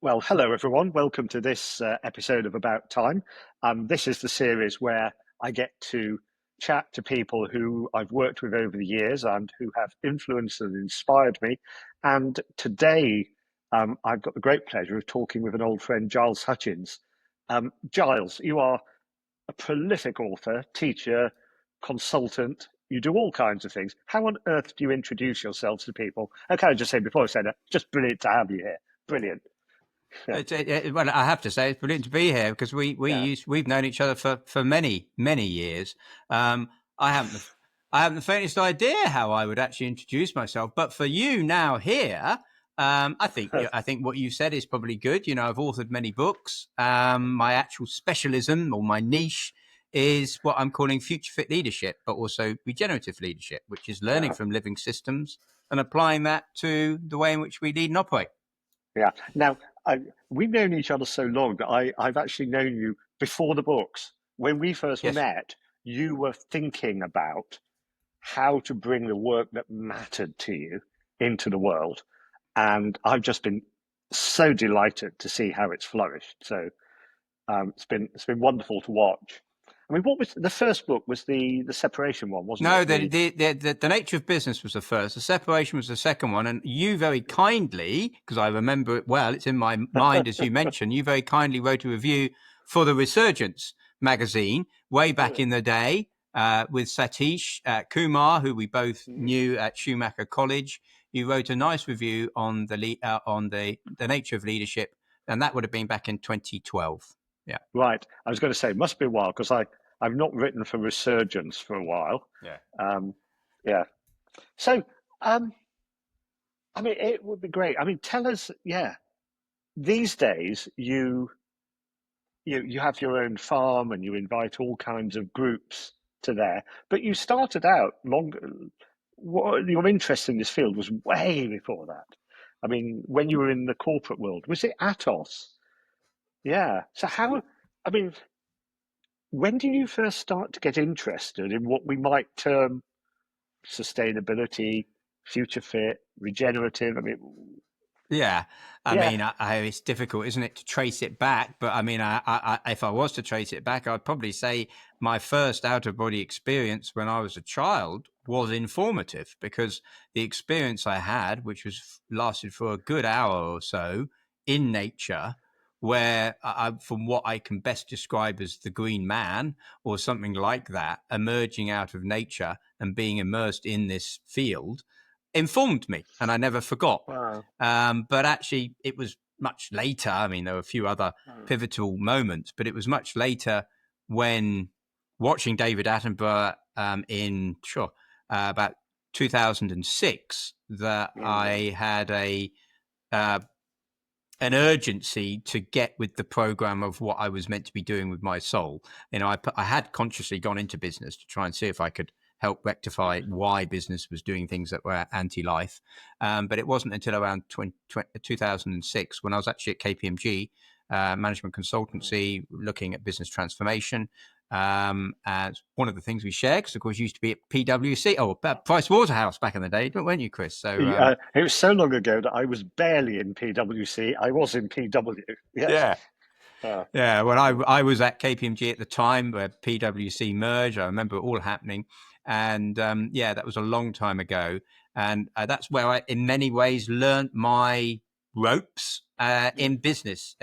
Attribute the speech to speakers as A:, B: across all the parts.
A: Well, hello everyone. Welcome to this episode of About Time. This is the series where I get to chat to people who I've worked with over the years and who have influenced and inspired me. And today, I've got the great pleasure of talking with an old friend, Giles Hutchins. Giles, you are a prolific author, teacher, consultant. You do all kinds of things. How on earth do you introduce yourselves to people? I can I just say before I say that, just brilliant to have you here. Brilliant. Yeah,
B: Well, I have to say it's brilliant to be here because
A: yeah.
B: we've known each other for many years. I haven't the, I haven't the faintest idea how I would actually introduce myself, but for you now here, I think what you said is probably good. You know, I've authored many books. My actual specialism or my niche is what I'm calling future fit leadership, but also regenerative leadership, which is learning
A: Yeah,
B: from living systems and applying that to the way in which we lead and operate.
A: yeah. Now, we've known each other so long that I've actually known you before the books. When we first
B: Yes.
A: met, you were thinking about how to bring the work that mattered to you into the world. And I've just been so delighted to see how it's flourished. So it's been wonderful to watch. I mean, what was the first book? Was the separation one, wasn't
B: No,
A: it? The
B: the nature of business was the first. The separation was the second one. And you very kindly, because I remember it well, it's in my mind as you mentioned, you very kindly wrote a review for the Resurgence magazine way back in the day with Satish Kumar, who we both knew at Schumacher College. You wrote a nice review on the nature of leadership, and that would have been back in 2012. Yeah.
A: Right. I was going to say, must be a while because I've not written for Resurgence for a while.
B: Yeah.
A: Um, yeah. So, um, I mean, it would be great. I mean, tell us, yeah, these days you have your own farm and you invite all kinds of groups to there, but you started out longer. Your interest in this field was way before that. I mean, when you were in the corporate world, was it Atos? Yeah. So how, I mean, when did you first start to get interested in what we might term sustainability, future fit, regenerative? I mean,
B: Yeah, I
A: yeah,
B: mean, it's difficult, isn't it, to trace it back? But I mean, if I was to trace it back, I'd probably say my first out of body experience when I was a child was informative because the experience I had, which was lasted for a good hour or so in nature, where from what I can best describe as the green man or something like that, emerging out of nature and being immersed in this field informed me, and I never forgot.
A: wow.
B: But actually, it was much later. I mean, there were a few other pivotal moments, but it was much later when watching David Attenborough about 2006 that
A: Mm.
B: I had uh, an urgency to get with the program of what I was meant to be doing with my soul. You know, I had consciously gone into business to try and see if I could help rectify why business was doing things that were anti-life. But it wasn't until around 2006 when I was actually at KPMG, management consultancy, looking at business transformation. As one of the things we shared, because of course you used to be at PwC, Price Waterhouse back in the day, weren't you, Chris? So
A: It was so long ago that I was barely in PwC. I was in PW. Yes.
B: yeah.
A: Uh,
B: Yeah, well, I was at KPMG at the time where PwC merged. I remember it all happening, and yeah, that was a long time ago, and that's where I, in many ways, learned my ropes in business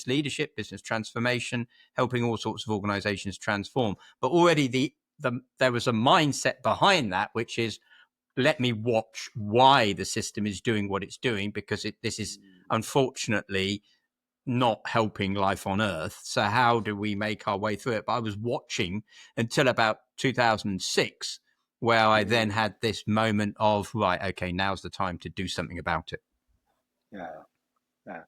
B: leadership, business transformation, helping all sorts of organisations transform. But already there was a mindset behind that, which is let me watch why the system is doing what it's doing because this is unfortunately not helping life on Earth. So how do we make our way through it? But I was watching until about 2006, where I then had this moment of, right, okay, now's the time to do something about it.
A: yeah, yeah.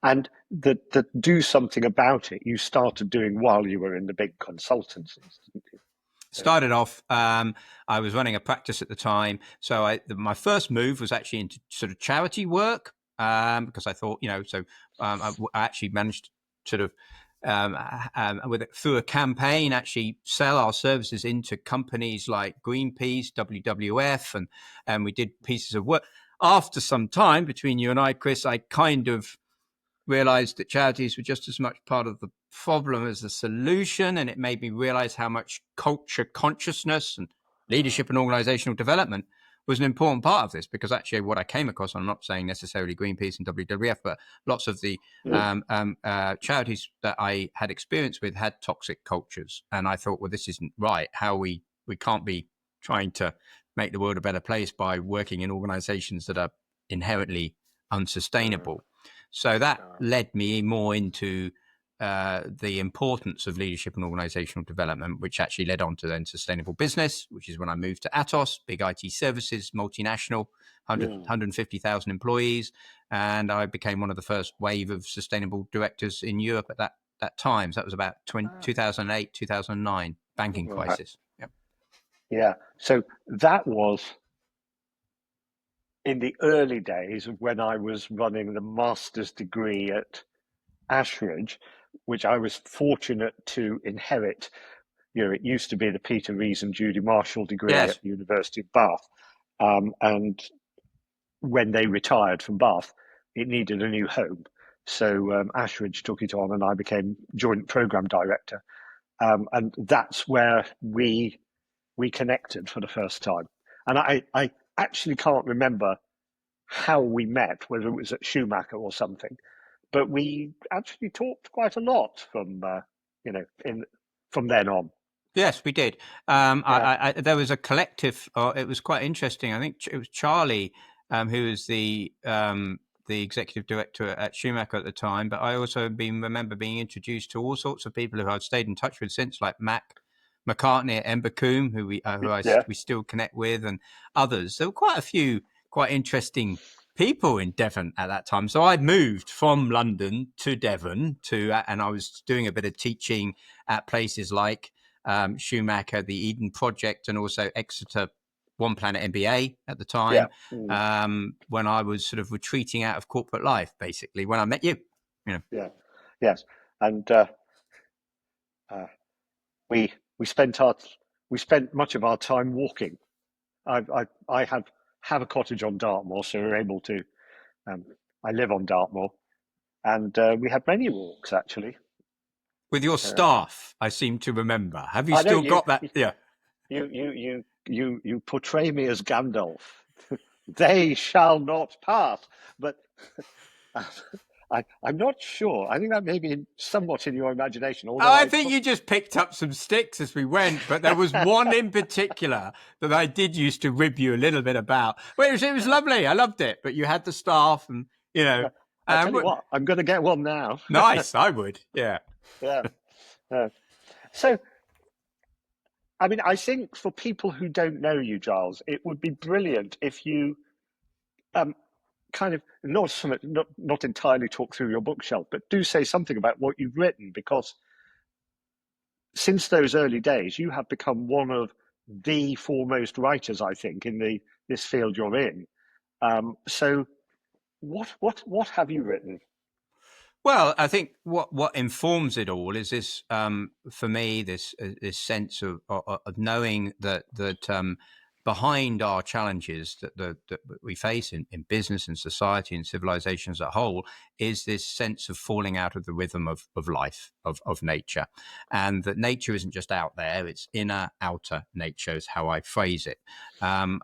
A: And the do something about it you started doing while you were in the big consultancies, didn't you? Yeah.
B: Started off, I was running a practice at the time. So my first move was actually into sort of charity work because I thought, I actually managed to sort of through a campaign, actually sell our services into companies like Greenpeace, WWF, and we did pieces of work. After some time, between you and I, Chris, I kind of realized that charities were just as much part of the problem as the solution. And it made me realize how much culture consciousness and leadership and organizational development was an important part of this, because actually what I came across, I'm not saying necessarily Greenpeace and WWF, but lots of the charities that I had experience with had toxic cultures. And I thought, well, this isn't right. How we can't be trying to make the world a better place by working in organizations that are inherently unsustainable. So that led me more into the importance of leadership and organizational development, which actually led on to then sustainable business, which is when I moved to Atos, big IT services, multinational, 150,000 employees. And I became one of the first wave of sustainable directors in Europe at that time. So that was about 2008, 2009, banking crisis. Yep.
A: Yeah. So that was in the early days of when I was running the master's degree at Ashridge, which I was fortunate to inherit. It used to be the Peter Rees and Judy Marshall degree at the University of Bath. And when they retired from Bath, it needed a new home. So Ashridge took it on and I became joint program director. And that's where we connected for the first time. And I actually can't remember how we met, whether it was at Schumacher or something, but we actually talked quite a lot from from then on.
B: Yes, we did. There was a collective. It was quite interesting. I think it was Charlie, who was the executive director at Schumacher at the time. But I also remember being introduced to all sorts of people who I've stayed in touch with since, like Mac McCartney at Embercombe, who we still connect with, and others. There were quite a few quite interesting people in Devon at that time. So I'd moved from London to Devon and I was doing a bit of teaching at places like Schumacher, the Eden Project, and also Exeter One Planet MBA at the time, when I was sort of retreating out of corporate life, basically, when I met you.
A: Yeah, yes. And we spent much of our time walking. I have a cottage on Dartmoor, so we were able to. I live on Dartmoor, and we had many walks actually.
B: With your staff, I seem to remember. Have you still got that? Yeah.
A: You portray me as Gandalf. They shall not pass. But I'm not sure. I think that may be somewhat in your imagination.
B: I think you just picked up some sticks as we went, but there was one in particular that I did used to rib you a little bit about. Well, it was lovely. I loved it. But you had the staff and,
A: I tell you what, I'm going to get one now.
B: Nice, I would. Yeah.
A: Yeah. So, I mean, I think for people who don't know you, Giles, it would be brilliant if you kind of not entirely talk through your bookshelf, but do say something about what you've written, because since those early days, you have become one of the foremost writers, I think, in this field you're in. So, what have you written?
B: Well, I think what informs it all is this, for me, this sense of knowing that behind our challenges that we face in business and society and civilization as a whole is this sense of falling out of the rhythm of life, of nature, and that nature isn't just out there, it's inner, outer nature is how I phrase it, and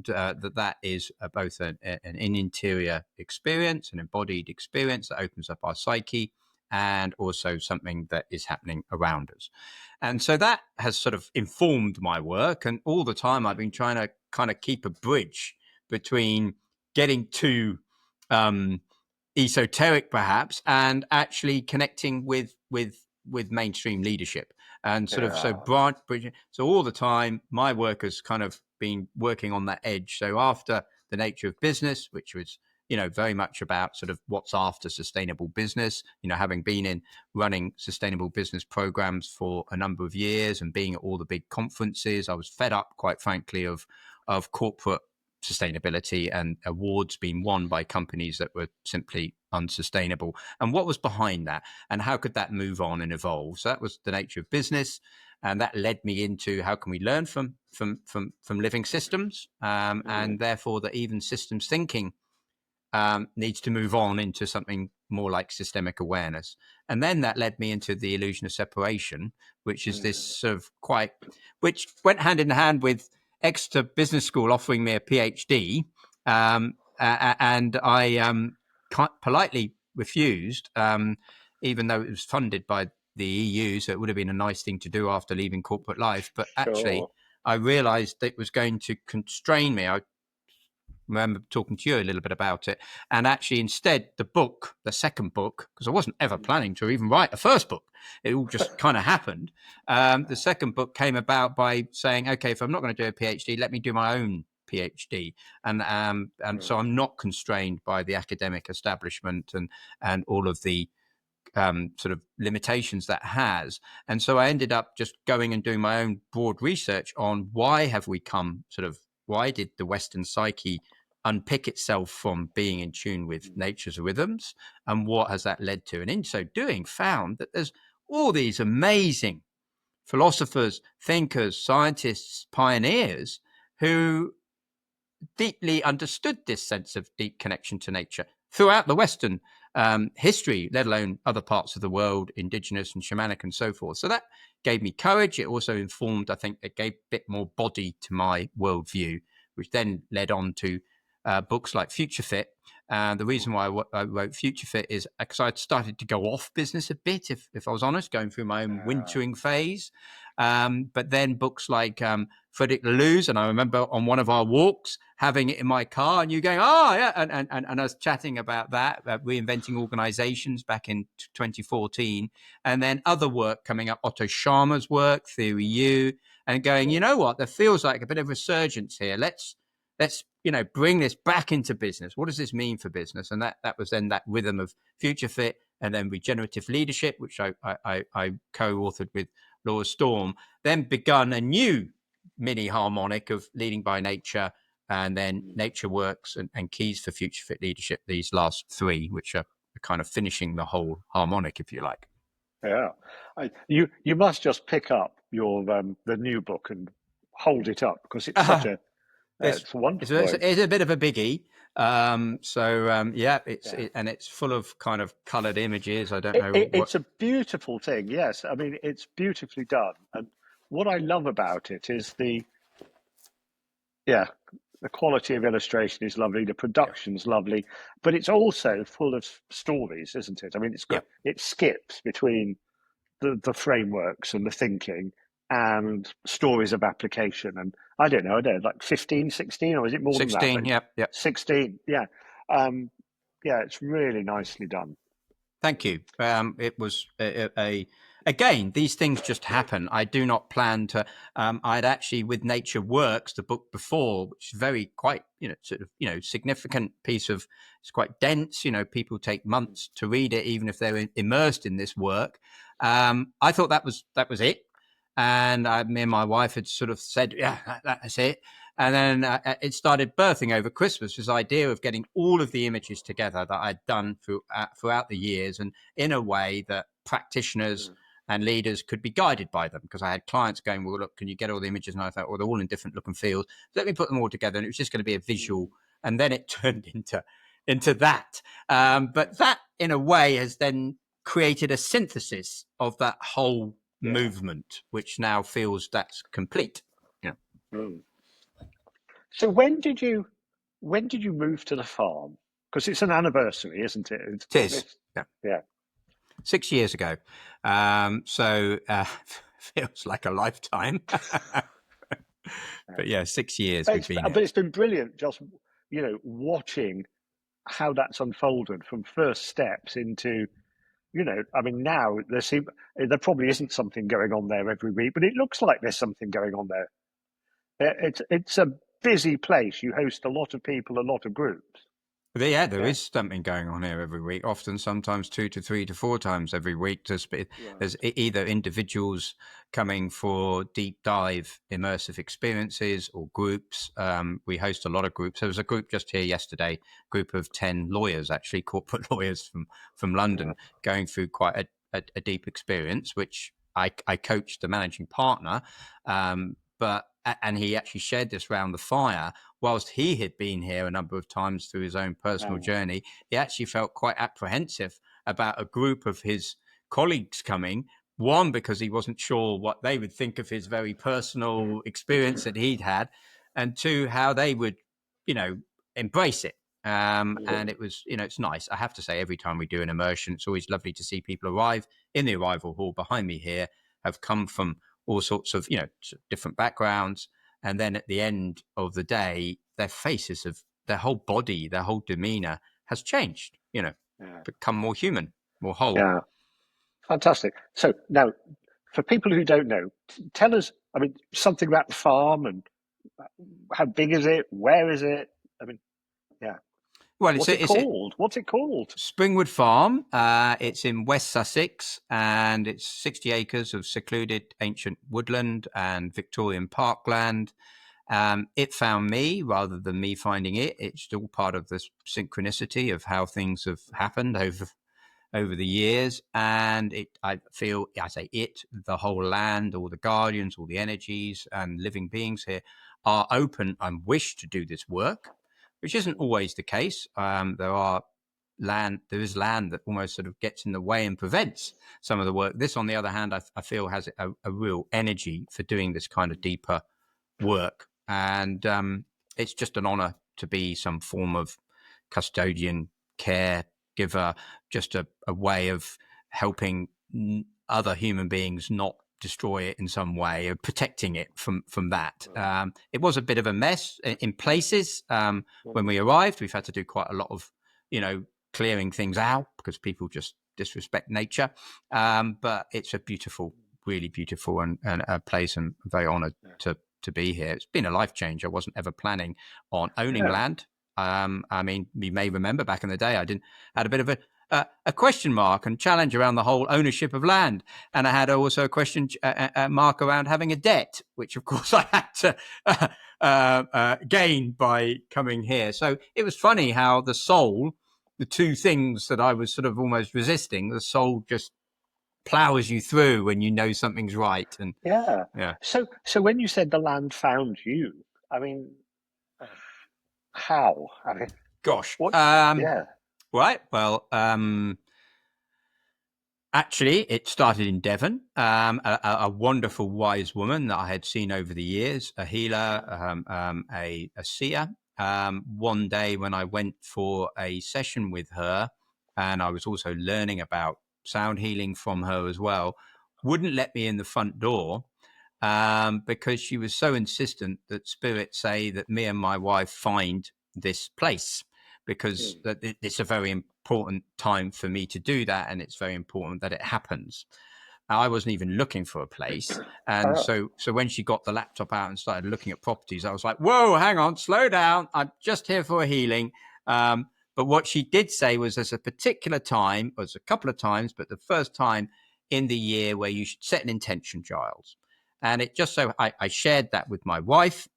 B: that is both an interior experience, an embodied experience that opens up our psyche, and also something that is happening around us. And so that has sort of informed my work. And all the time I've been trying to kind of keep a bridge between getting too esoteric, perhaps, and actually connecting with mainstream leadership. And sort of so all the time my work has kind of been working on that edge. So after the nature of business, which was very much about sort of what's after sustainable business, having been in running sustainable business programs for a number of years and being at all the big conferences, I was fed up, quite frankly, of corporate sustainability and awards being won by companies that were simply unsustainable. And what was behind that? And how could that move on and evolve? So that was the nature of business. And that led me into how can we learn from living systems, and therefore that even systems thinking needs to move on into something more like systemic awareness. And then that led me into the illusion of separation, which is this sort of which went hand in hand with Exeter Business School offering me a PhD. And I politely refused, even though it was funded by the EU, so it would have been a nice thing to do after leaving corporate life. But actually, I realized that it was going to constrain me. I remember talking to you a little bit about it. And actually, instead, the second book, because I wasn't ever planning to even write a first book, it all just kind of happened. The second book came about by saying, okay, if I'm not going to do a PhD, let me do my own PhD. And so I'm not constrained by the academic establishment and all of the sort of limitations that has. And so I ended up just going and doing my own broad research on why did the Western psyche unpick itself from being in tune with nature's rhythms, and what has that led to? And in so doing, found that there's all these amazing philosophers, thinkers, scientists, pioneers who deeply understood this sense of deep connection to nature throughout the Western history, let alone other parts of the world, indigenous and shamanic and so forth. So that gave me courage. It also informed, I think, it gave a bit more body to my worldview, which then led on to books like Future Fit. The reason why I wrote Future Fit is because I'd started to go off business a bit, if I was honest, going through my own wintering phase. But then books like Frederick Laloux's, and I remember on one of our walks having it in my car, and you going, oh yeah, and us chatting about that, reinventing organizations back in 2014, and then other work coming up, Otto Scharmer's work, Theory U, and going, you know what, there feels like a bit of resurgence here. Let's bring this back into business. What does this mean for business? And that was then that rhythm of Future Fit, and then Regenerative Leadership, which I co-authored with Laura Storm, then begun a new mini harmonic of Leading by Nature, and then Nature Works and Keys for Future Fit Leadership, these last three, which are kind of finishing the whole harmonic, if you like.
A: Yeah, you must just pick up your the new book and hold it up, because it's such a it's wonderful.
B: It's a bit of a biggie. And it's full of kind of coloured images. I don't know.
A: It's a beautiful thing. Yes, I mean, it's beautifully done, and what I love about it is the quality of illustration is lovely, the production's lovely, but it's also full of stories, isn't it? I mean, it skips between the frameworks and the thinking and stories of application. And I don't know, like 15, 16, or is it more
B: 16,
A: than that?
B: 16, yeah.
A: 16, yeah. It's really nicely done.
B: Thank you. It was again, these things just happen. I do not plan to. I'd actually, with Nature Works, the book before, which is quite significant piece of. It's quite dense. People take months to read it, even if they're immersed in this work. I thought that was it, and me and my wife had sort of said, "Yeah, that's it." And then it started birthing over Christmas, this idea of getting all of the images together that I'd done throughout the years, and in a way that practitioners and leaders could be guided by them. Because I had clients going, well, look, can you get all the images? And I thought, well, they're all in different look and feels. Let me put them all together. And it was just going to be a visual. And then it turned into that. But that, in a way, has then created a synthesis of that whole movement, which now feels that's complete. Yeah.
A: So when did you move to the farm? Because it's an anniversary, isn't it?
B: It is.
A: Yeah.
B: 6 years ago. Feels like a lifetime. But yeah, 6 years we've been.
A: But it's been brilliant, just watching how that's unfolded from first steps into, I mean, now there probably isn't something going on there every week, but it looks like there's something going on there. It's a busy place. You host a lot of people, a lot of groups.
B: There is something going on here every week, often sometimes 2 to 3 to 4 times every week. There's either individuals coming for deep dive immersive experiences, or groups. We host a lot of groups. There was a group just here yesterday, group of 10 lawyers, actually corporate lawyers from London, going through quite a deep experience, which I coached the managing partner. And he actually shared this round the fire. whilst he had been here a number of times through his own personal journey, he actually felt quite apprehensive about a group of his colleagues coming. One, because he wasn't sure what they would think of his very personal experience that he'd had, and two, how they would, embrace it. And it was, it's nice. I have to say, every time we do an immersion, it's always lovely to see people arrive in the arrival hall behind me here, have come from all sorts of, different backgrounds. And then at the end of the day, their faces of their whole body, their whole demeanor has changed, become more human, more whole.
A: Yeah, fantastic. So now, for people who don't know, tell us, something about the farm and how big is it? Where is it? Yeah.
B: Well,
A: What's it called? What's it called?
B: Springwood Farm. It's in West Sussex, and it's 60 acres of secluded ancient woodland and Victorian parkland. It found me rather than me finding it. It's still part of the synchronicity of how things have happened over the years. And I say the whole land, all the guardians, all the energies and living beings here are open and wish to do this work, which isn't always the case. There is land that almost sort of gets in the way and prevents some of the work. This, on the other hand, I feel has a real energy for doing this kind of deeper work. And it's just an honor to be some form of custodian, caregiver, just a way of helping other human beings not destroy it in some way, or protecting it from that. It was a bit of a mess in places. When we arrived, we've had to do quite a lot of, clearing things out because people just disrespect nature. But it's a beautiful, really beautiful and a place, and I'm very honored to be here. It's been a life change. I wasn't ever planning on owning land. You may remember back in the day, I had a bit of a question mark and challenge around the whole ownership of land. And I had also a question mark around having a debt, which of course I had to gain by coming here. So it was funny how the soul, the two things that I was sort of almost resisting, the soul just plows you through when you know something's right. And
A: yeah. So when you said the land found you, how?
B: Gosh.
A: What?
B: Right. Well, actually, it started in Devon. A wonderful, wise woman that I had seen over the years, a healer, a seer. One day when I went for a session with her, and I was also learning about sound healing from her as well, wouldn't let me in the front door because she was so insistent that spirits say that me and my wife find this place, because it's a very important time for me to do that, and it's very important that it happens. I wasn't even looking for a place. And so when she got the laptop out and started looking at properties, I was like, whoa, hang on, slow down. I'm just here for a healing. But what she did say was there's a particular time, or there's a couple of times, but the first time in the year where you should set an intention, Giles. And it just so I shared that with my wife,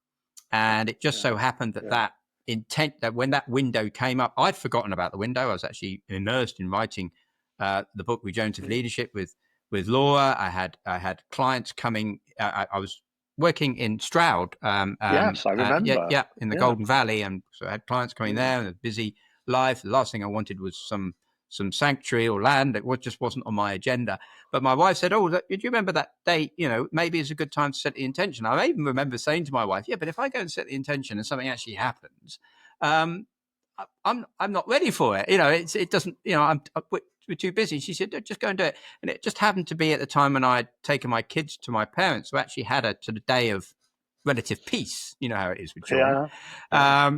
B: and it just so happened that intent, that when that window came up, I'd forgotten about the window. I was actually immersed in writing the book Regenerative Leadership with Laura. I had clients coming. I was working in Stroud.
A: Yes, I remember.
B: In the Golden Valley, and so I had clients coming there, and a busy life. The last thing I wanted was some sanctuary or land. It just wasn't on my agenda. But my wife said, "Oh, do you remember that day? Maybe it's a good time to set the intention." I even remember saying to my wife, "Yeah, but if I go and set the intention and something actually happens, I'm not ready for it. It doesn't. We're too busy." She said, "Just go and do it." And it just happened to be at the time when I had taken my kids to my parents, who actually had a sort of day of relative peace. You know how it is with children.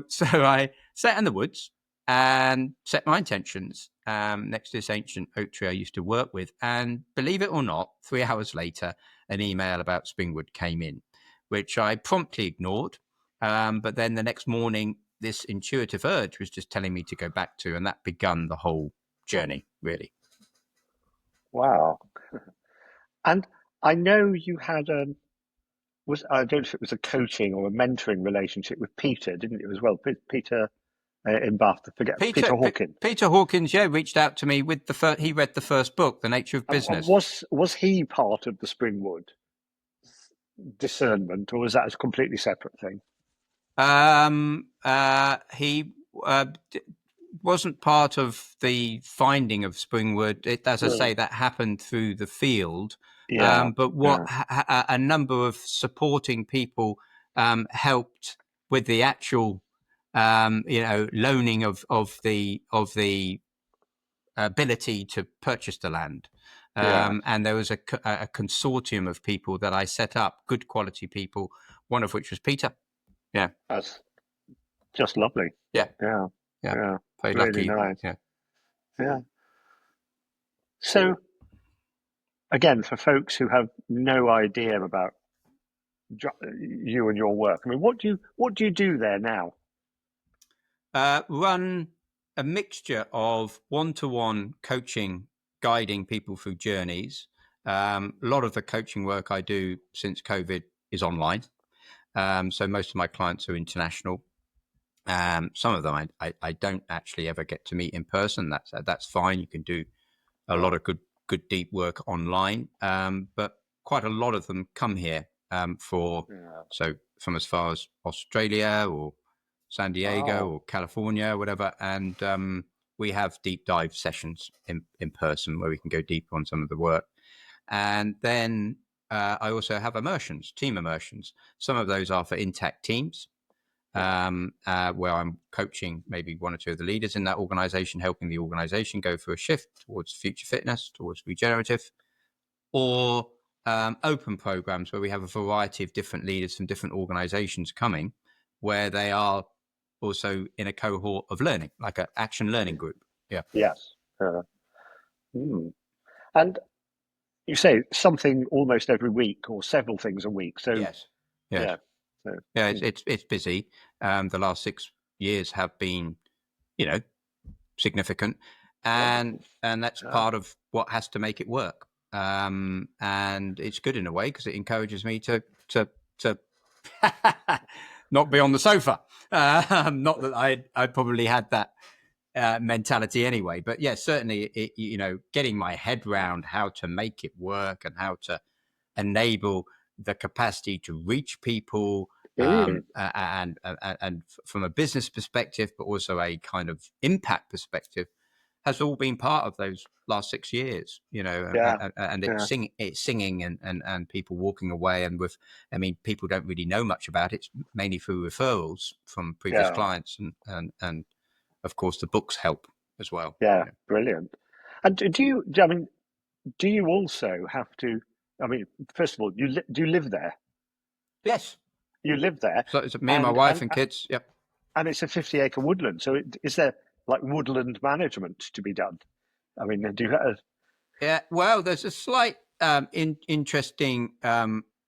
B: So I sat in the woods and set my intentions next to this ancient oak tree I used to work with. And believe it or not, 3 hours later, an email about Springwood came in, which I promptly ignored. But then the next morning, this intuitive urge was just telling me to go back to, and that begun the whole journey, really.
A: Wow. And I know you had I don't know if it was a coaching or a mentoring relationship with Peter, didn't you, as well? Peter in Bath, Peter Hawkins.
B: Peter Hawkins, reached out to me with he read the first book, The Nature of Business.
A: Was he part of the Springwood discernment, or was that a completely separate thing?
B: He wasn't part of the finding of Springwood. As I say, that happened through the field. But what a number of supporting people helped with the actual, loaning of the ability to purchase the land. And there was a consortium of people that I set up, good quality people, one of which was Peter. Yeah.
A: That's just lovely.
B: Yeah.
A: Yeah.
B: Yeah.
A: Yeah.
B: Very
A: Really
B: lucky.
A: nice.
B: Yeah.
A: Yeah. So again, for folks who have no idea about you and your work, I mean, what do you do there now?
B: Run a mixture of one-to-one coaching, guiding people through journeys. A lot of the coaching work I do since COVID is online. So most of my clients are international. Some of them I don't actually ever get to meet in person. That's fine. You can do a lot of good deep work online. But quite a lot of them come here so from as far as Australia or San Diego or California, whatever. And we have deep dive sessions in person where we can go deep on some of the work. And then I also have immersions, team immersions. Some of those are for intact teams, where I'm coaching maybe one or two of the leaders in that organization, helping the organization go through a shift towards future fitness, towards regenerative, or open programs where we have a variety of different leaders from different organizations coming, where they are also in a cohort of learning, like an action learning group. Yeah.
A: Yes. And you say something almost every week or several things a week. So
B: Yes.
A: yeah. So,
B: It's busy. The last 6 years have been, significant, and that's part of what has to make it work. And it's good in a way because it encourages me to not be on the sofa. Not that I probably had that mentality anyway, but yeah, certainly, getting my head round how to make it work and how to enable the capacity to reach people, and from a business perspective, but also a kind of impact perspective, has all been part of those last 6 years. And it's singing and people walking away, and people don't really know much about it. It's mainly through referrals from previous clients, and of course the books help as well.
A: Yeah, brilliant. And do you also have to? I mean, first of all, do you live there?
B: Yes,
A: You live there,
B: so it's me and my wife and kids. Yep.
A: And it's a 50-acre woodland. So is there like woodland management to be done? I mean, do you have?
B: Yeah, well, there's a slight interesting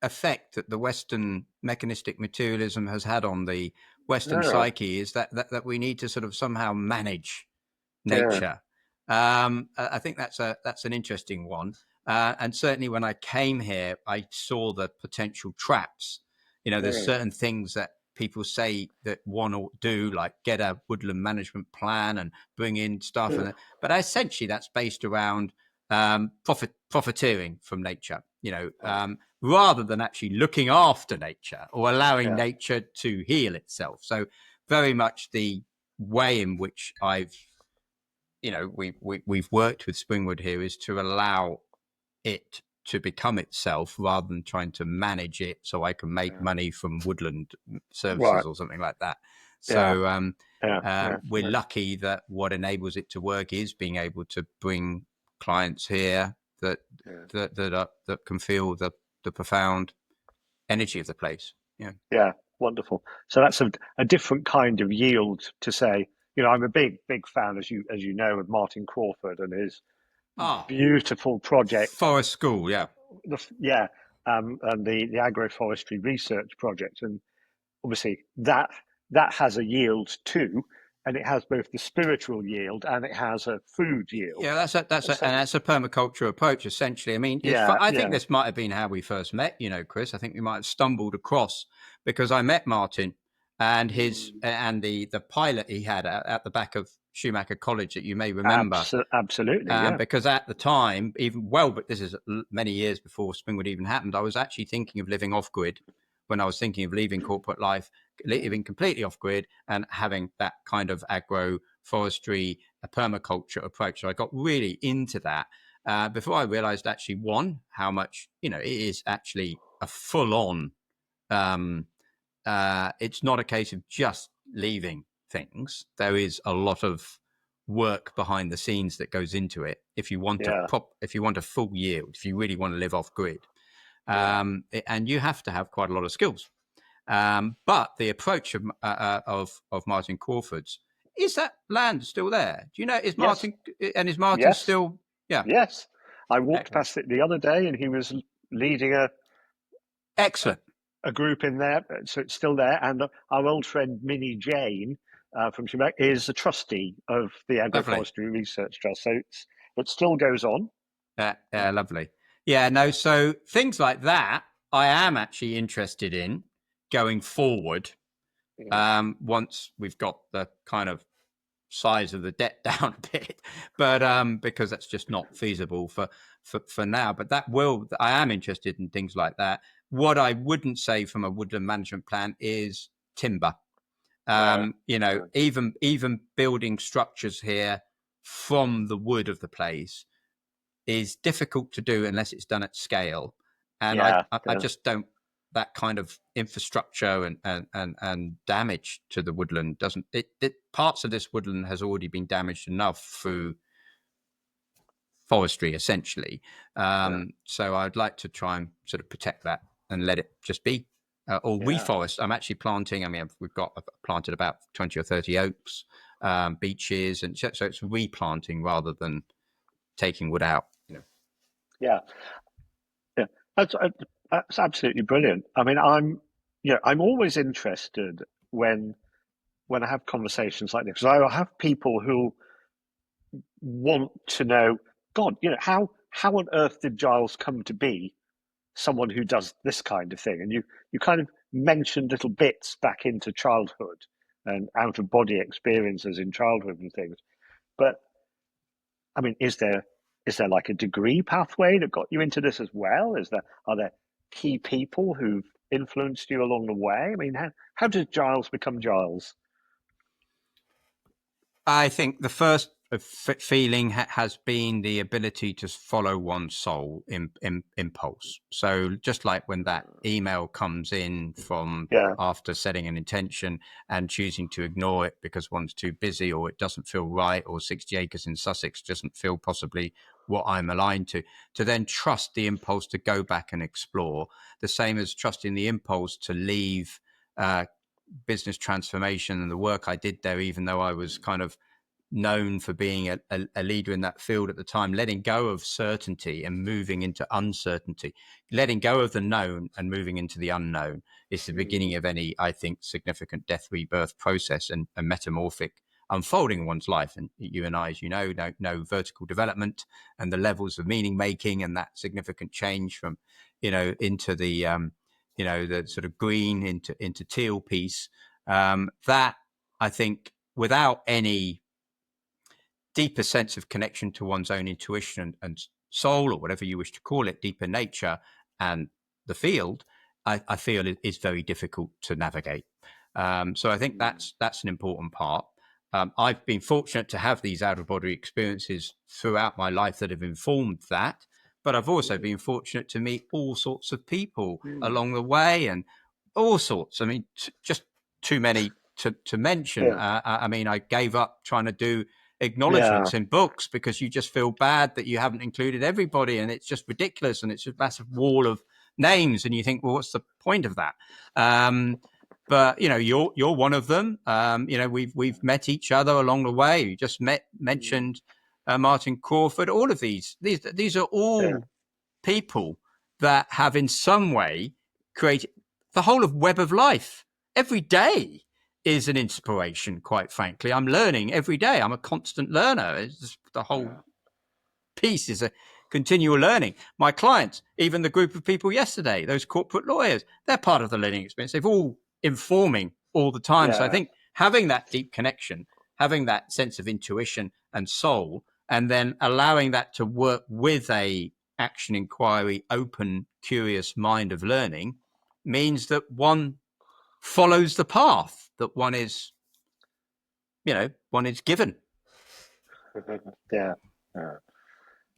B: effect that the Western mechanistic materialism has had on the Western psyche, is that we need to sort of somehow manage nature. I think that's an interesting one. And certainly when I came here, I saw the potential traps. There's certain things that people say that one ought to do, like get a woodland management plan and bring in stuff. But essentially that's based around profiteering from nature, rather than actually looking after nature or allowing nature to heal itself. So very much the way in which we've worked with Springwood here is to allow it to become itself rather than trying to manage it so I can make money from woodland services or something like that. So we're lucky that what enables it to work is being able to bring clients here that can feel the profound energy of the place.
A: Yeah, wonderful. So that's a different kind of yield to say. I'm a big fan, as you know, of Martin Crawford and his beautiful project,
B: Forest School.
A: and the agroforestry research project, and obviously that has a yield too, and it has both the spiritual yield and it has a food yield.
B: Yeah, that's a permaculture approach, essentially. I mean, I think this might have been how we first met, Chris. I think we might have stumbled across, because I met Martin and the pilot he had at the back of Schumacher College that you may remember.
A: Absolutely,
B: because at the time, but this is many years before Springwood even happened, I was actually thinking of living off grid when I was thinking of leaving corporate life, living completely off grid and having that kind of agroforestry, a permaculture approach. So I got really into that before I realized actually, one, how much, it is actually a full on, it's not a case of just leaving things. There is a lot of work behind the scenes that goes into it. If you want if you want a full yield, if you really want to live off grid, and you have to have quite a lot of skills. But the approach of Martin Crawford's, is that land still there? Do you know? Is Martin
A: Yes.
B: still? Yeah.
A: Yes. I walked past it the other day, and he was leading
B: excellent
A: a group in there, so it's still there. And our old friend Minnie Jane from Schumacher is a trustee of the Agroforestry Research Trust, so it still goes on.
B: Lovely. Yeah, no, so things like that I am actually interested in going forward. Once we've got the kind of size of the debt down a bit, but because that's just not feasible for now. But I am interested in things like that. What I wouldn't say from a woodland management plan is timber. Even building structures here from the wood of the place is difficult to do unless it's done at scale. And I just don't, that kind of infrastructure and damage to the woodland doesn't, parts of this woodland has already been damaged enough through forestry, essentially. So I'd like to try and sort of protect that and let it just be. Or reforest. I'm actually planting. I mean, I've planted about 20 or 30 oaks, beeches, and so it's replanting rather than taking wood out.
A: Yeah, that's absolutely brilliant. I mean, I'm always interested when I have conversations like this, because I have people who want to know, God, how on earth did Giles come to be someone who does this kind of thing? And you kind of mentioned little bits back into childhood and out of body experiences in childhood and things. But I mean, is there like a degree pathway that got you into this as well? Are there key people who've influenced you along the way? I mean, how did Giles become Giles?
B: I think the first feeling has been the ability to follow one's soul impulse. So just like when that email comes in from after setting an intention and choosing to ignore it because one's too busy or it doesn't feel right, or 60 acres in Sussex doesn't feel possibly what I'm aligned to then trust the impulse to go back and explore. The same as trusting the impulse to leave business transformation and the work I did there, even though I was kind of known for being a leader in that field at the time, letting go of certainty and moving into uncertainty, letting go of the known and moving into the unknown is the beginning of any, I think, significant death rebirth process and metamorphic unfolding in one's life. And you and I, as you know vertical development and the levels of meaning making and that significant change from, into the, the sort of green into teal piece, that I think without any deeper sense of connection to one's own intuition and soul, or whatever you wish to call it, deeper nature and the field, I feel it is very difficult to navigate. So I think that's an important part. I've been fortunate to have these out-of-body experiences throughout my life that have informed that, but I've also been fortunate to meet all sorts of people along the way, and all sorts. I mean, just too many to mention. I mean, I gave up trying to do acknowledgements in books because you just feel bad that you haven't included everybody, and it's just ridiculous, and it's a massive wall of names, and you think, well, what's the point of that? But you're one of them. We've met each other along the way. You just mentioned Martin Crawford. All of these are all people that have in some way created the whole of web of life. Every day is an inspiration, quite frankly. I'm learning every day. I'm a constant learner. The whole piece is a continual learning. My clients, even the group of people yesterday, those corporate lawyers, they're part of the learning experience. They've all informing all the time. So I think having that deep connection, having that sense of intuition and soul, and then allowing that to work with a action inquiry, open, curious mind of learning means that one follows the path that one is, one is given.
A: Yeah.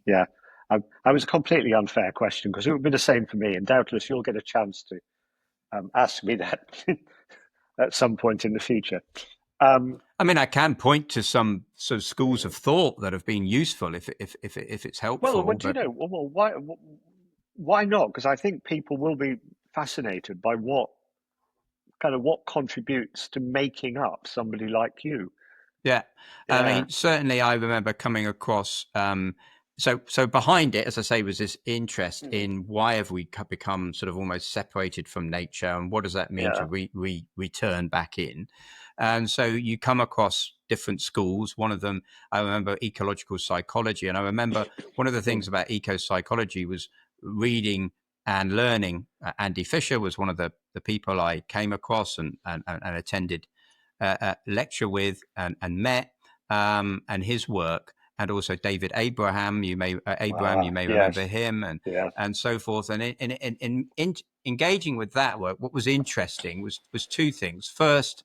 A: Yeah. I was a completely unfair question because it would be the same for me, and doubtless you'll get a chance to ask me that at some point in the future.
B: I mean, I can point to some sort of schools of thought that have been useful if it's
A: Well,
B: helpful.
A: what do you
B: But
A: know? Well, why not? Because I think people will be fascinated by what contributes to making up somebody like you.
B: yeah, I
A: Yeah.
B: mean, certainly I remember coming across. So behind it, as I say, was this interest
A: Mm.
B: in why have we become sort of almost separated from nature, and what does that mean to
A: Yeah.
B: return back in? And so you come across different schools. One of them, I remember, ecological psychology, and I remember one of the things about eco psychology was reading and learning. Andy Fisher was one of the people I came across and attended lecture with and met, and his work, and also David Abraham. You may remember
A: Yes.
B: him,
A: Yeah.
B: and so forth. And in engaging with that work, what was interesting was two things. First,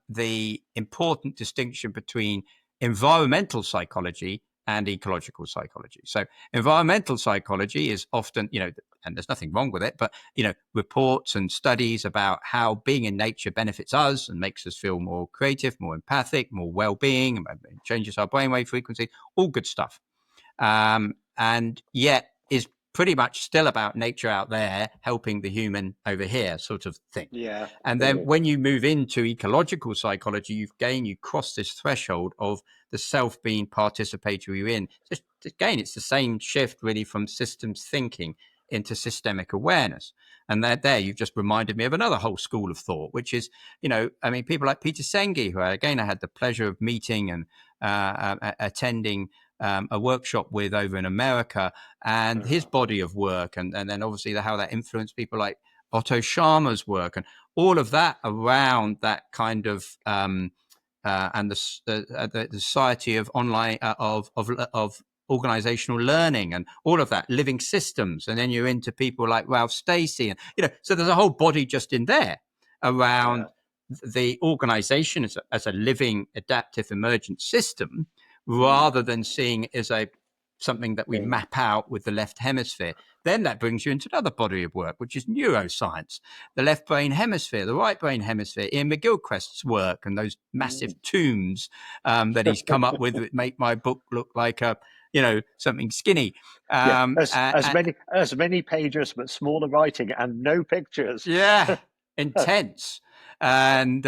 B: the important distinction between environmental psychology and ecological psychology. So environmental psychology is often, and there's nothing wrong with it, but, reports and studies about how being in nature benefits us and makes us feel more creative, more empathic, more well-being, changes our brainwave frequency, all good stuff. And yet is pretty much still about nature out there helping the human over here, sort of thing.
A: Yeah.
B: And then when you move into ecological psychology, you cross this threshold of the self being participatory in. So again, it's the same shift really from systems thinking into systemic awareness. And there you've just reminded me of another whole school of thought, which is, people like Peter Senge, who I had the pleasure of meeting and attending a workshop with over in America, and his body of work, and then obviously how that influenced people like Otto Scharmer's work, and all of that around that kind of and the society of online of organizational learning and all of that, living systems. And then you're into people like Ralph Stacey, and so there's a whole body just in there around the organization as a living adaptive emergent system, rather than seeing it as something that we map out with the left hemisphere. Then that brings you into another body of work, which is neuroscience, the left brain hemisphere, the right brain hemisphere, Ian McGilchrist's work, and those massive tombs that he's come up with that make my book look like something skinny.
A: As many pages but smaller writing and no pictures.
B: Yeah, intense, and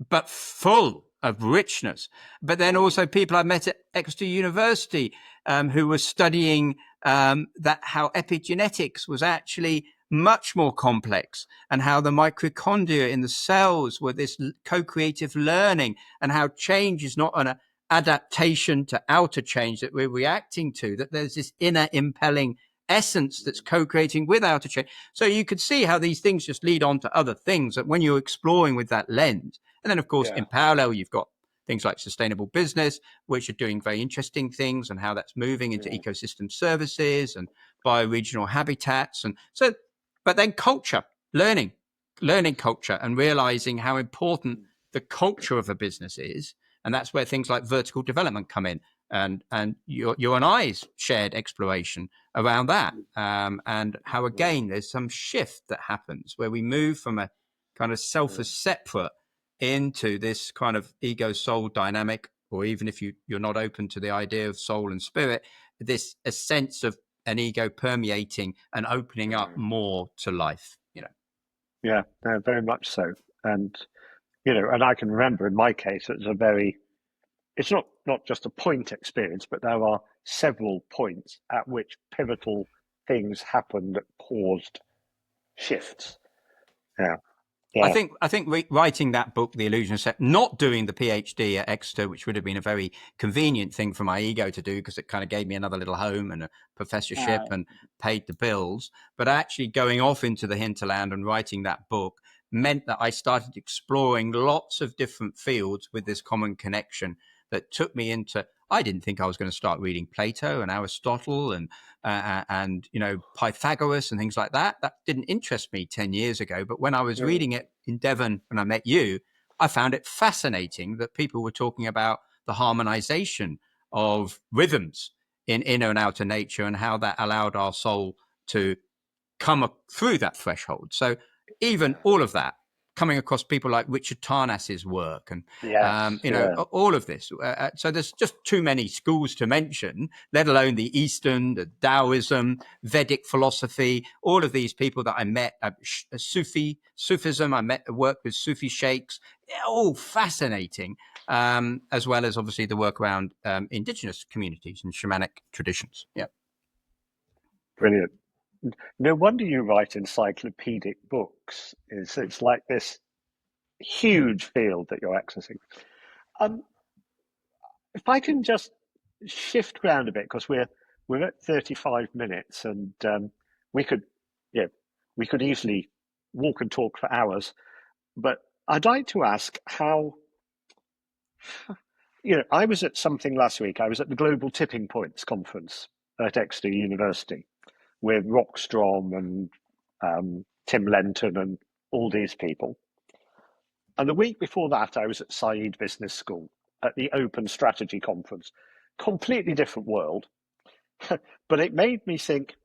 B: but full of richness. But then also people I met at Exeter University who were studying that how epigenetics was actually much more complex, and how the mitochondria in the cells were this co-creative learning, and how change is not an adaptation to outer change that we're reacting to, that there's this inner impelling essence that's co-creating with outer change. So you could see how these things just lead on to other things that when you're exploring with that lens. And then, of course, in parallel, you've got things like sustainable business, which are doing very interesting things, and how that's moving into ecosystem services and bioregional habitats. And so, but then culture, learning culture, and realizing how important the culture of a business is. And that's where things like vertical development come in. And you and I's shared exploration around that, and how, again, there's some shift that happens where we move from a kind of self as separate into this kind of ego soul dynamic, or even if you're not open to the idea of soul and spirit, a sense of an ego permeating and opening up more to life.
A: Yeah, no, very much so. And and I can remember in my case it's not just a point experience, but there are several points at which pivotal things happened that caused shifts. Yeah.
B: I
A: Yeah.
B: think writing that book, The Illusion of Set, not doing the PhD at Exeter, which would have been a very convenient thing for my ego to do because it kind of gave me another little home and a professorship and paid the bills, but actually going off into the hinterland and writing that book meant that I started exploring lots of different fields with this common connection that took me into. I didn't think I was going to start reading Plato and Aristotle and Pythagoras and things like that. That didn't interest me 10 years ago. But when I was reading it in Devon when I met you, I found it fascinating that people were talking about the harmonization of rhythms in inner and outer nature and how that allowed our soul to come through that threshold. So even all of that, coming across people like Richard Tarnas's work and, all of this. So there's just too many schools to mention, let alone the Eastern, the Taoism, Vedic philosophy, all of these people that I met, Sufism, worked with Sufi sheikhs, all fascinating, as well as obviously the work around indigenous communities and shamanic traditions. Yeah.
A: Brilliant. No wonder you write encyclopedic books. It's like this huge field that you're accessing. If I can just shift around a bit, because we're at 35 minutes, and we could we could easily walk and talk for hours. But I'd like to ask how. I was at something last week. I was at the Global Tipping Points conference at Exeter University with Rockstrom and Tim Lenton and all these people. And the week before that, I was at Said Business School at the Open Strategy Conference. Completely different world. But it made me think,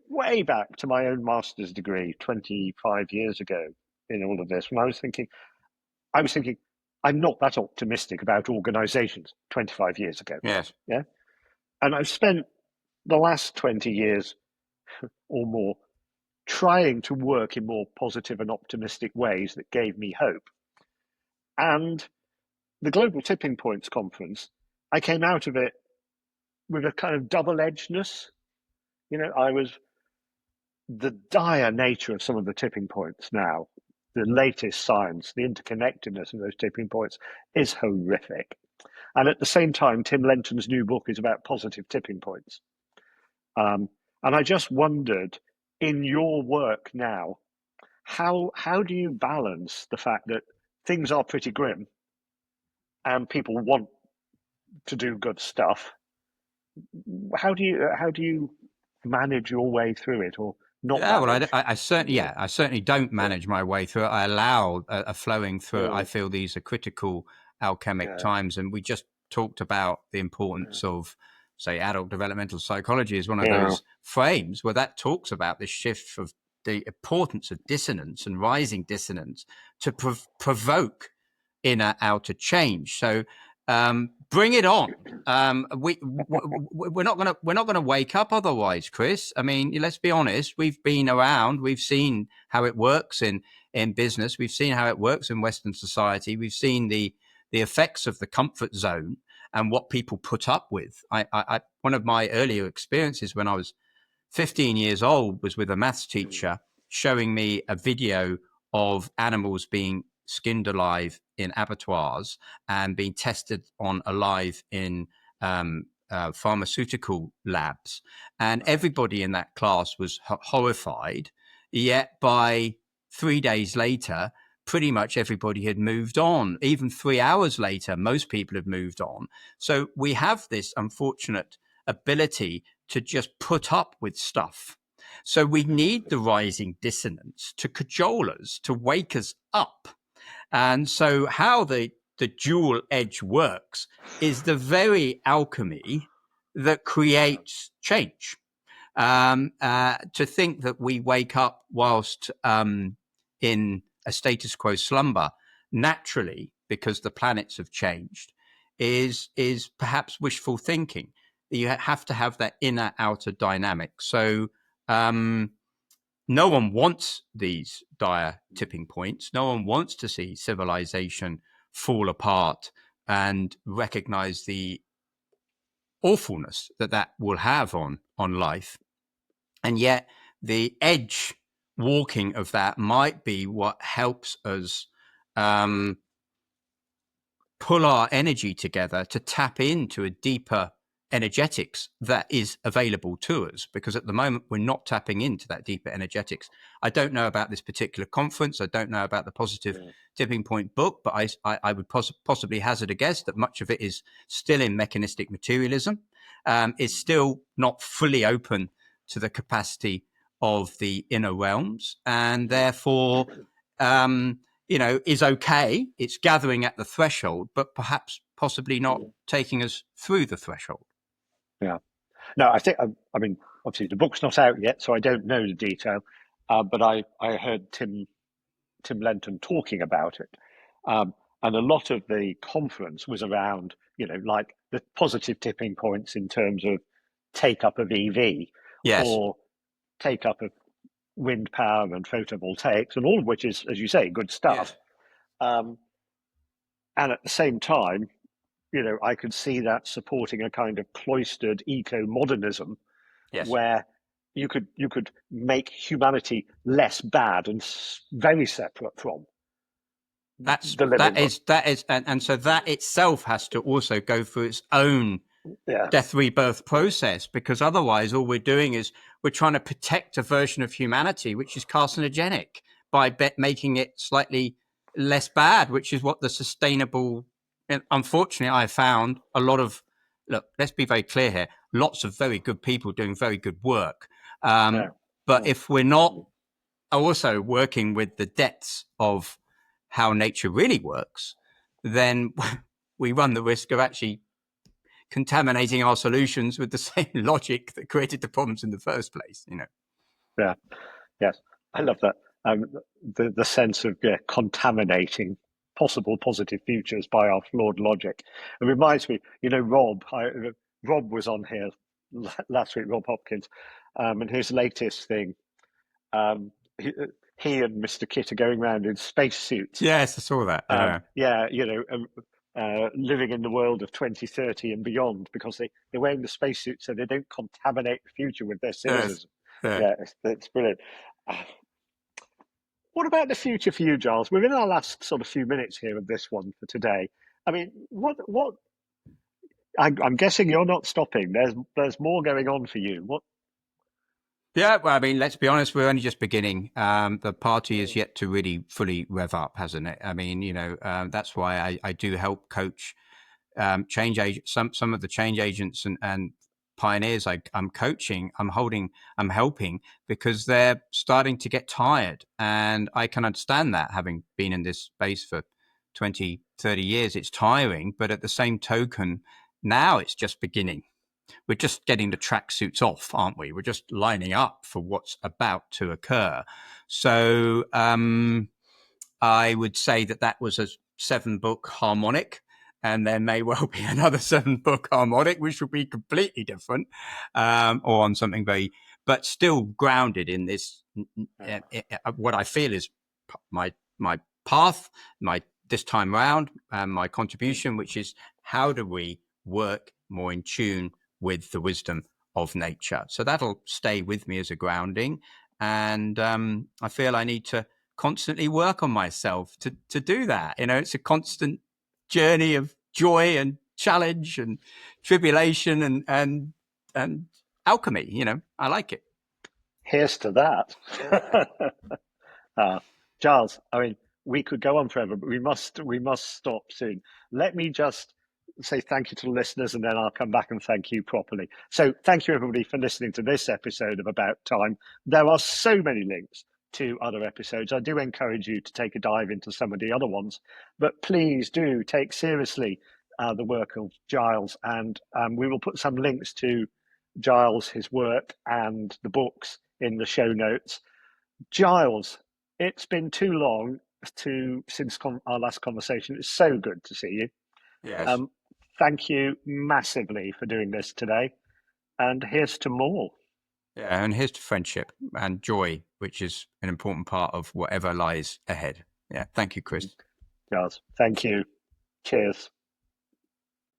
A: way back to my own master's degree 25 years ago in all of this, when I was thinking, I'm not that optimistic about organizations 25 years ago.
B: Yes.
A: Yeah. And I've spent the last 20 years or more trying to work in more positive and optimistic ways that gave me hope. And the Global Tipping Points conference, I came out of it with a kind of double-edgedness. I was the dire nature of some of the tipping points now, the latest science, the interconnectedness of those tipping points is horrific. And at the same time, Tim Lenton's new book is about positive tipping points. And I just wondered, in your work now, how do you balance the fact that things are pretty grim and people want to do good stuff? How do you manage your way through it, or not?
B: Yeah, well, I certainly don't manage my way through it. I allow a flowing through it. I feel these are critical alchemic times, and we just talked about the importance of, say, adult developmental psychology is one of those frames where that talks about the shift of the importance of dissonance and rising dissonance to provoke inner outer change. So bring it on. We're not gonna wake up otherwise, Chris. I mean, let's be honest. We've been around. We've seen how it works in business. We've seen how it works in Western society. We've seen the effects of the comfort zone and what people put up with. I one of my earlier experiences when I was 15 years old was with a maths teacher showing me a video of animals being skinned alive in abattoirs and being tested on alive in pharmaceutical labs. And everybody in that class was horrified. Yet by 3 days later, pretty much everybody had moved on. Even 3 hours later, most people had moved on. So we have this unfortunate ability to just put up with stuff. So we need the rising dissonance to cajole us, to wake us up. And so how the dual edge works is the very alchemy that creates change. To think that we wake up whilst in a status quo slumber naturally because the planets have changed is perhaps wishful thinking. You have to have that inner outer dynamic. So no one wants these dire tipping points. No one wants to see civilization fall apart and recognize the awfulness that will have on life. And yet the edge walking of that might be what helps us pull our energy together to tap into a deeper energetics that is available to us, because at the moment we're not tapping into that deeper energetics. I don't know about this particular conference. I don't know about the Positive Tipping Point book, but I would possibly hazard a guess that much of it is still in mechanistic materialism. It's still not fully open to the capacity of the inner realms, and therefore, is okay. It's gathering at the threshold, but perhaps possibly not taking us through the threshold.
A: Yeah. No, I think, I mean, obviously the book's not out yet, so I don't know the detail, but I heard Tim Lenton talking about it. And a lot of the conference was around, like the positive tipping points in terms of take up of EV or take up of wind power and photovoltaics, and all of which is, as you say, good stuff. And at the same time, I could see that supporting a kind of cloistered eco-modernism where you could make humanity less bad and very separate from
B: that is, and so that itself has to also go through its own death rebirth process, because otherwise all we're doing is we're trying to protect a version of humanity which is carcinogenic by making it slightly less bad, which is what the sustainable. And unfortunately, I found a lot of, look, let's be very clear here, lots of very good people doing very good work. But if we're not also working with the depths of how nature really works, then we run the risk of actually contaminating our solutions with the same logic that created the problems in the first place.
A: Yeah. Yes. I love that. The sense of contaminating possible positive futures by our flawed logic. It reminds me, Rob was on here last week, Rob Hopkins, and his latest thing, he and Mr. Kit are going around in spacesuits.
B: Yes, I saw that.
A: Living in the world of 2030 and beyond, because they're wearing the spacesuits so they don't contaminate the future with their cynicism. It's brilliant. What about the future for you, Giles? We're in our last sort of few minutes here of this one for today. I mean, what? I'm guessing you're not stopping. There's more going on for you. What?
B: Yeah, well, I mean, let's be honest, we're only just beginning. The party is yet to really fully rev up, hasn't it? I mean, that's why I do help coach change agents, some of the change agents and pioneers I'm coaching, I'm helping, because they're starting to get tired. And I can understand that, having been in this space for 20, 30 years, it's tiring. But at the same token, now it's just beginning. We're just getting the tracksuits off, aren't we? We're just lining up for what's about to occur. So I would say that was a 7-book harmonic, and there may well be another 7-book harmonic, which would be completely different, or on something but still grounded in this, what I feel is my path, this time round, my contribution, which is how do we work more in tune with the wisdom of nature. So that'll stay with me as a grounding. And I feel I need to constantly work on myself to do that. It's a constant journey of joy and challenge and tribulation and alchemy. I like it.
A: Here's to that. Giles, I mean, we could go on forever, but we must stop soon. Let me just say thank you to the listeners, and then I'll come back and thank you properly. So thank you, everybody, for listening to this episode of About Time. There are so many links to other episodes. I do encourage you to take a dive into some of the other ones, but please do take seriously the work of Giles, and we will put some links to Giles, his work, and the books in the show notes. Giles, it's been too long since our last conversation. It's so good to see you.
B: Yes.
A: Thank you massively for doing this today. And here's to more.
B: Yeah, and here's to friendship and joy, which is an important part of whatever lies ahead. Yeah, thank you, Chris.
A: Giles, thank you. Cheers.